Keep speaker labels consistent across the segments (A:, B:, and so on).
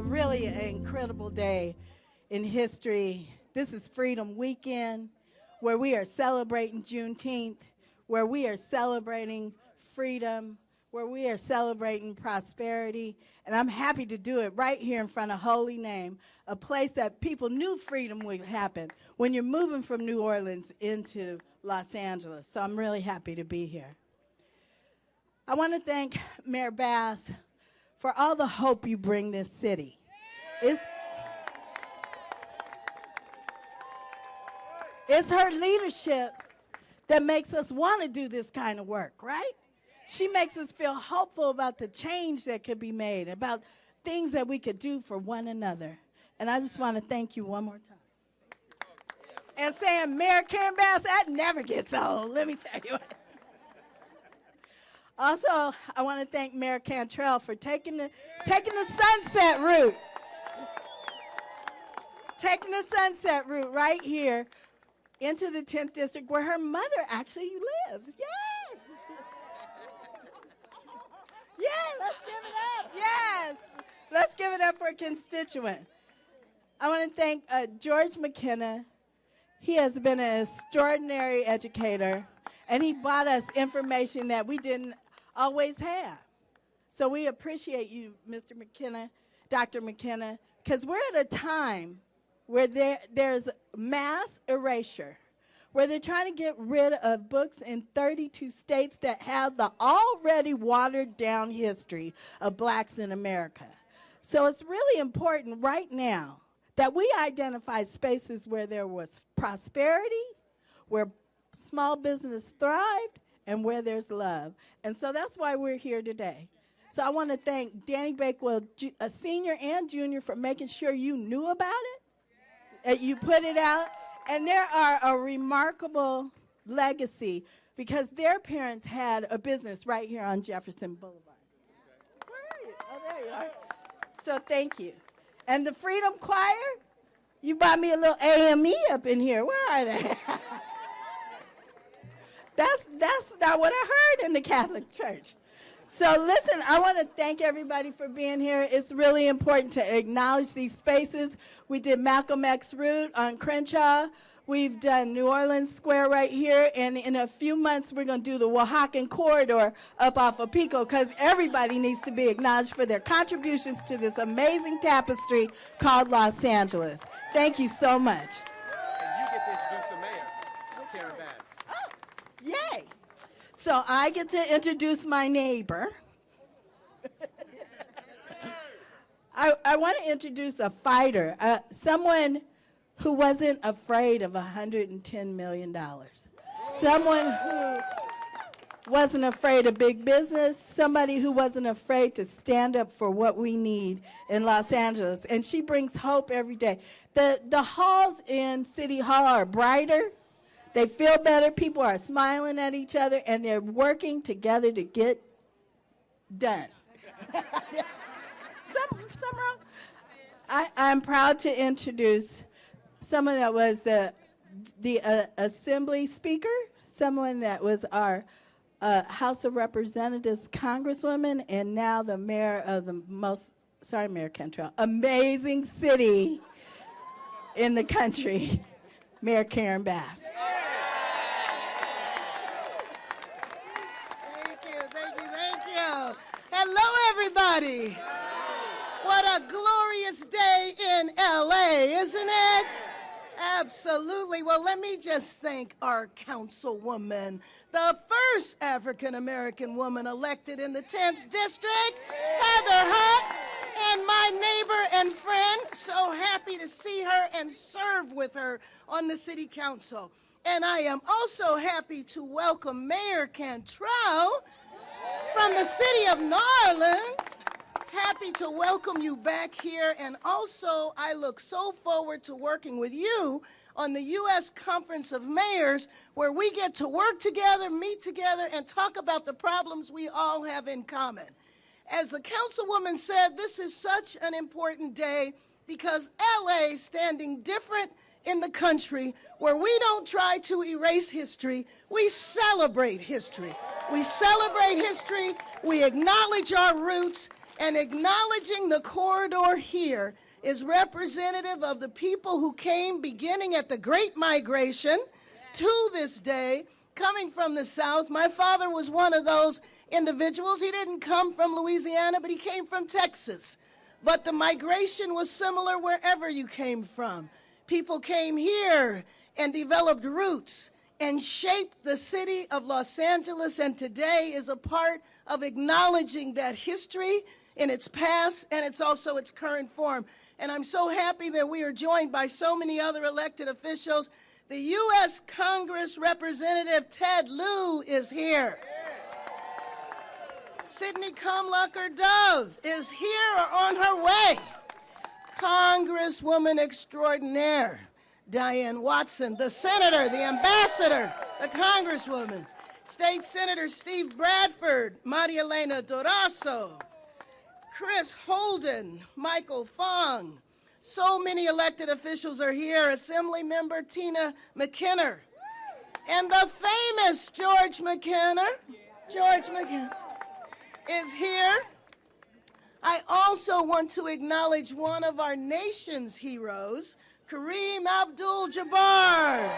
A: really an incredible day in history. This is Freedom Weekend, where we are celebrating Juneteenth, where we are celebrating freedom, where we are celebrating prosperity. And I'm happy to do it right here in front of Holy Name, a place that people knew freedom would happen when you're moving from New Orleans into Los Angeles. So I'm really happy to be here. I want to thank Mayor Bass for all the hope you bring this city. It's her leadership that makes us want to do this kind of work, right? She makes us feel hopeful about the change that could be made, about things that we could do for one another. And I just want to thank you one more time. And saying MayorKarenBass, that never gets old, let me tell you what. Also, I want to thank Mayor Cantrell for taking the sunset route. Taking the sunset route right here into the 10th district where her mother actually lives. Yay! Yeah, let's give it up. Yes. Let's give it up for a constituent. I want to thank George McKenna. He has been an extraordinary educator, and he brought us information that we didn't always have. So we appreciate you, Mr. McKenna, Dr. McKenna, because we're at a time where there's mass erasure, where they're trying to get rid of books in 32 states that have the already watered down history of blacks in America. So it's really important right now that we identify spaces where there was prosperity, where small business thrived, and where there's love. And so that's why we're here today. So I want to thank Danny Bakewell, a senior and junior, for making sure you knew about it. You put it out. And there are a remarkable legacy because their parents had a business right here on Jefferson Boulevard. Where are you? Oh, there you are. So thank you. And the Freedom Choir, you bought me a little AME up in here. Where are they? That's not what I heard in the Catholic Church. So listen, I want to thank everybody for being here. It's really important to acknowledge these spaces. We did Malcolm X Route on Crenshaw. We've done New Orleans Square right here. And in a few months, we're going to do the Oaxacan Corridor up off of Pico because everybody needs to be acknowledged for their contributions to this amazing tapestry called Los Angeles. Thank you so much.
B: And you get to introduce the mayor, Karen Bass.
A: Oh, yay. So I get to introduce my neighbor. I want to introduce a fighter, someone who wasn't afraid of $110 million, someone who wasn't afraid of big business, somebody who wasn't afraid to stand up for what we need in Los Angeles. And she brings hope every day. The halls in City Hall are brighter. They feel better. People are smiling at each other, and they're working together to get done. Some wrong? I'm proud to introduce someone that was the Assembly Speaker, someone that was our House of Representatives Congresswoman, and now the mayor of the Mayor Cantrell, amazing city in the country, MayorKarenBass.
C: Hello, everybody. What a glorious day in LA, isn't it? Absolutely. Well, let me just thank our councilwoman, the first African-American woman elected in the 10th district, Heather Hutt, and my neighbor and friend. So happy to see her and serve with her on the city council. And I am also happy to welcome Mayor Cantrell from the city of New Orleans. Happy to welcome you back here, and also I look so forward to working with you on the U.S. Conference of Mayors, where we get to work together, meet together, and talk about the problems we all have in common. As the councilwoman said, this is such an important day because LA is standing different in the country where we don't try to erase history, we celebrate history. We celebrate history, we acknowledge our roots, And acknowledging the corridor here is representative of the people who came beginning at the Great Migration to this day, coming from the South. My father was one of those individuals. He didn't come from Louisiana, but he came from Texas. But the migration was similar wherever you came from. People came here and developed roots and shaped the city of Los Angeles, and today is a part of acknowledging that history in its past, and it's also its current form. And I'm so happy that we are joined by so many other elected officials. The U.S. Congress Representative Ted Lieu is here. Sidney Kamlacher-Dove is here or on her way. Congresswoman extraordinaire Diane Watson, the senator, the ambassador, the congresswoman. State Senator Steve Bradford, Maria Elena Durazo, Chris Holden, Michael Fong. So many elected officials are here. Assembly member Tina McKenna. And the famous George McKenna is here. I also want to acknowledge one of our nation's heroes, Kareem Abdul-Jabbar.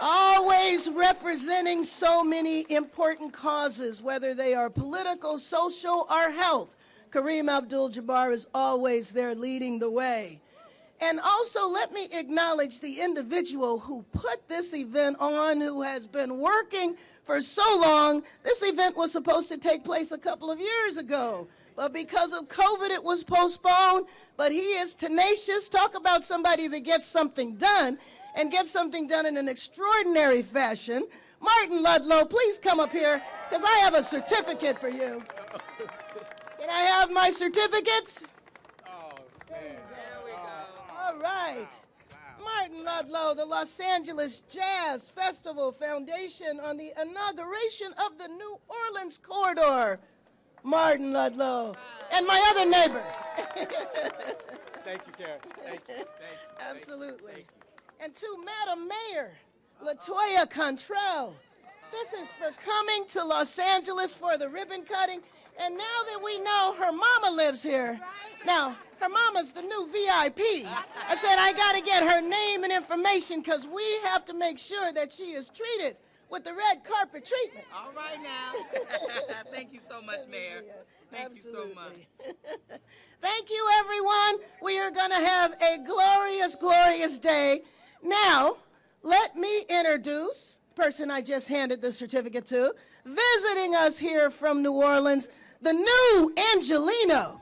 C: Always representing so many important causes, whether they are political, social, or health. Kareem Abdul-Jabbar is always there leading the way. And also let me acknowledge the individual who put this event on, who has been working for so long. This event was supposed to take place a couple of years ago, but because of COVID, it was postponed. But he is tenacious. Talk about somebody that gets something done, and gets something done in an extraordinary fashion. Martin Ludlow, please come up here, because I have a certificate for you. Can I have my certificates?
B: Oh, man. There we go.
C: All right. Wow. Martin Ludlow, the Los Angeles Jazz Festival Foundation on the inauguration of the New Orleans Corridor. Martin Ludlow. Wow. And my other neighbor.
B: Thank you, Karen. Thank you.
C: Absolutely. Thank you. And to Madam Mayor LaToya Cantrell. This is for coming to Los Angeles for the ribbon cutting. And now that we know her mama lives here, now her mama's the new VIP. I said I got to get her name and information, because we have to make sure that she is treated with the red carpet treatment.
D: All right now. Thank you so much, Mayor. Thank you so much.
C: Thank you, everyone. We are going to have a glorious, glorious day. Now, let me introduce the person I just handed the certificate to, visiting us here from New Orleans, the new Angelino.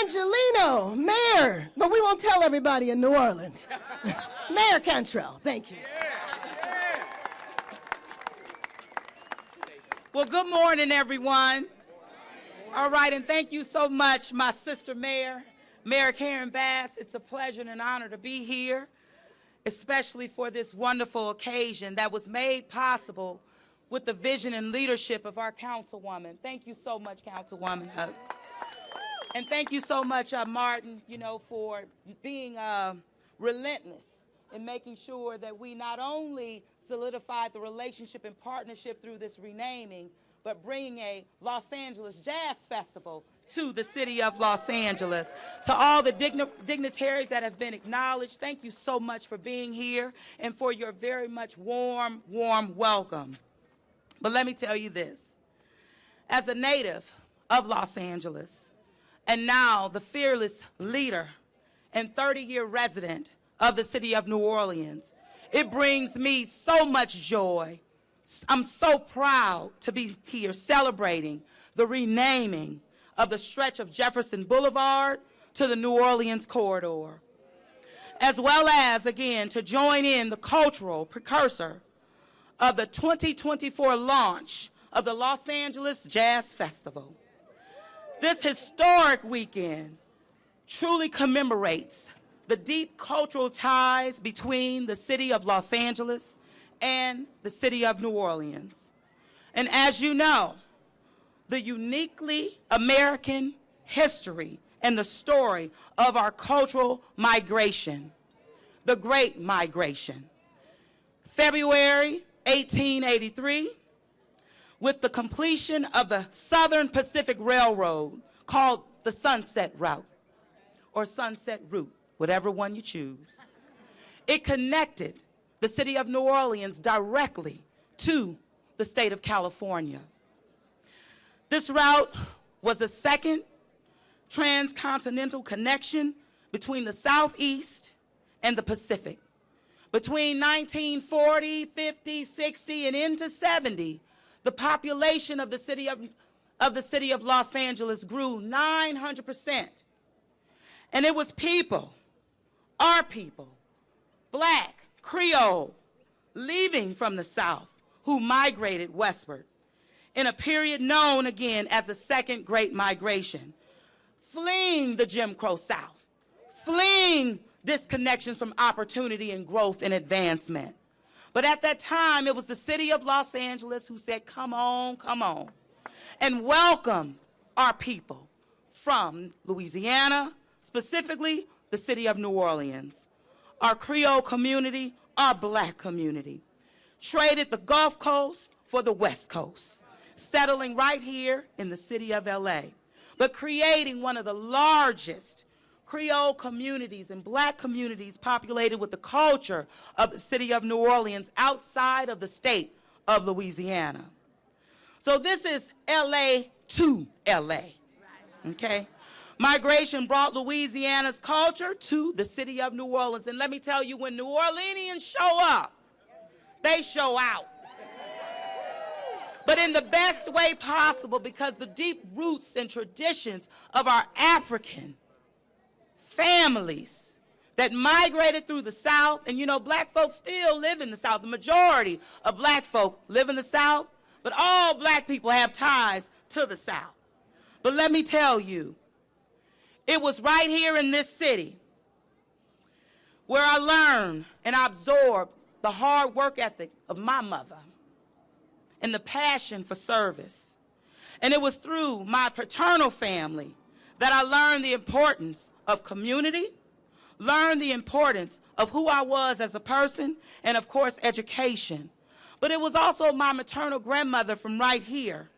C: Angelino, Mayor, but we won't tell everybody in New Orleans. Mayor Cantrell, thank you.
D: Well, good morning, everyone. All right, and thank you so much, my sister Mayor, MayorKarenBass. It's a pleasure and an honor to be here, especially for this wonderful occasion that was made possible with the vision and leadership of our Councilwoman. Thank you so much, Councilwoman Hutt. And thank you so much, Martin, for being relentless in making sure that we not only solidified the relationship and partnership through this renaming, but bringing a Los Angeles Jazz Festival to the city of Los Angeles. To all the dignitaries that have been acknowledged, thank you so much for being here and for your very much warm, warm welcome. But let me tell you this. As a native of Los Angeles, and now the fearless leader and 30-year resident of the city of New Orleans, it brings me so much joy. I'm so proud to be here celebrating the renaming of the stretch of Jefferson Boulevard to the New Orleans Corridor, as well as, again, to join in the cultural precursor of the 2024 launch of the Los Angeles Jazz Festival. This historic weekend truly commemorates the deep cultural ties between the city of Los Angeles and the city of New Orleans. And as you know, the uniquely American history and the story of our cultural migration, the Great Migration. February 1883, with the completion of the Southern Pacific Railroad called the Sunset Route, or Sunset Route, whatever one you choose. It connected the city of New Orleans directly to the state of California. This route was a second transcontinental connection between the Southeast and the Pacific. Between 1940, 50, 60, and into 70, the population of the city of Los Angeles grew 900%. And it was people, our people, Black, Creole, leaving from the South, who migrated westward in a period known again as the Second Great Migration, fleeing the Jim Crow South, fleeing disconnections from opportunity and growth and advancement. But at that time, it was the city of Los Angeles who said, come on, and welcomed our people from Louisiana, specifically the city of New Orleans. Our Creole community, our Black community, traded the Gulf Coast for the West Coast, settling right here in the city of LA, but creating one of the largest Creole communities and Black communities populated with the culture of the city of New Orleans outside of the state of Louisiana. So this is LA to LA, okay? Migration brought Louisiana's culture to the city of New Orleans. And let me tell you, when New Orleanians show up, they show out. But in the best way possible, because the deep roots and traditions of our African families that migrated through the South, and you know, Black folks still live in the South. The majority of Black folk live in the South, but all Black people have ties to the South. But let me tell you, it was right here in this city where I learned and I absorbed the hard work ethic of my mother and the passion for service. And it was through my paternal family that I learned the importance of community, learned the importance of who I was as a person, and of course, education. But it was also my maternal grandmother from right here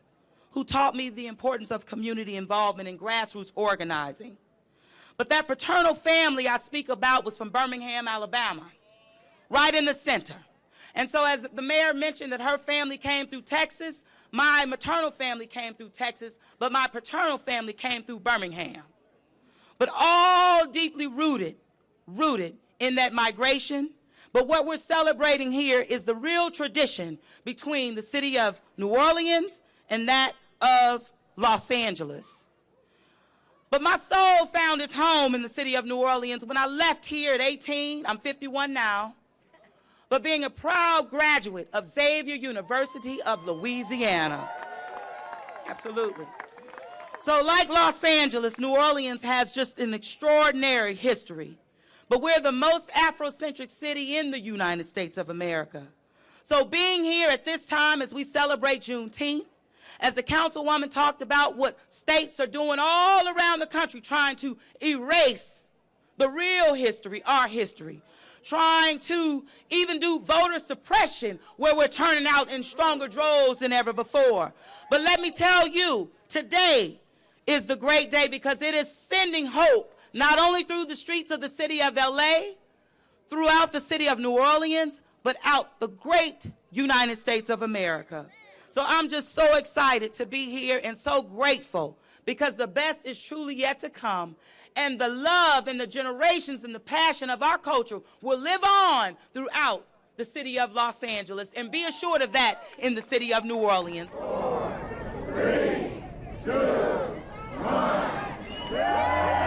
D: who taught me the importance of community involvement and grassroots organizing. But that paternal family I speak about was from Birmingham, Alabama, right in the center. And so as the mayor mentioned that her family came through Texas, my maternal family came through Texas, but my paternal family came through Birmingham. But all deeply rooted in that migration. But what we're celebrating here is the real tradition between the city of New Orleans and that of Los Angeles. But my soul found its home in the city of New Orleans when I left here at 18. I'm 51 now. But being a proud graduate of Xavier University of Louisiana. Absolutely. So like Los Angeles, New Orleans has just an extraordinary history. But we're the most Afrocentric city in the United States of America. So being here at this time as we celebrate Juneteenth, as the Councilwoman talked about what states are doing all around the country, trying to erase the real history, our history, trying to even do voter suppression where we're turning out in stronger droves than ever before. But let me tell you, today is the great day because it is sending hope, not only through the streets of the city of LA, throughout the city of New Orleans, but out the great United States of America. So I'm just so excited to be here and so grateful because the best is truly yet to come. And the love and the generations and the passion of our culture will live on throughout the city of Los Angeles. And be assured of that in the city of New Orleans.
E: 4, 3, 2, 1.